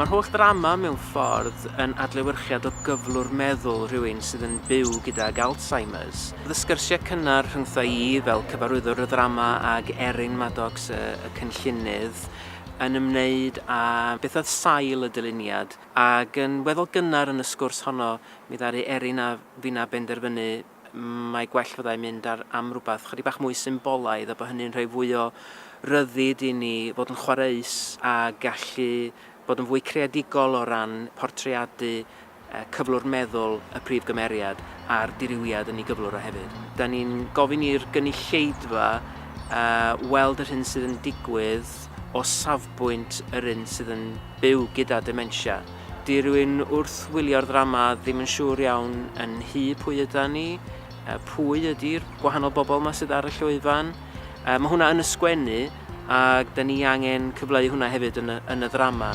Mae'r holl ddrama mewn ffordd yn adlewyrchiad o gyflwr meddwl rhywun sydd yn byw gydag Alzheimer's. Oedd y sgyrsiau cynnar rhyngtho i fel cyfarwyddwr y ddrama ag Erin Maddox y cynllunydd yn ymwneud â beth oedd sail y dyluniad ac yn weddol gynnar yn y sgwrs honno mi ddaru Erin a fi'na benderfynu mae gwell fyddai'n mynd am rhywbeth chydig bach mwy symbolaidd a bod hynny'n rhoi fwy o ryddid i ni fod yn chwaraeus a gallu bod yn fwy creadigol o ran portreadu cyflwr meddwl y prif gymeriad a'r diriwiad yn ei gyflwr o hefyd. Da ni'n gofyn i'r gynulleidfa weld yr hyn sydd yn digwydd o safbwynt yr un sydd yn byw gyda dementia. Di rywun wrth wylio'r ddrama ddim yn siŵr iawn yn pwy yda ni, pwy ydy'r gwahanol bobl yma sydd ar y llwyfan. Mae hwnna yn ysgwennu ac da ni angen cyfleu hwnna hefyd yn y ddrama.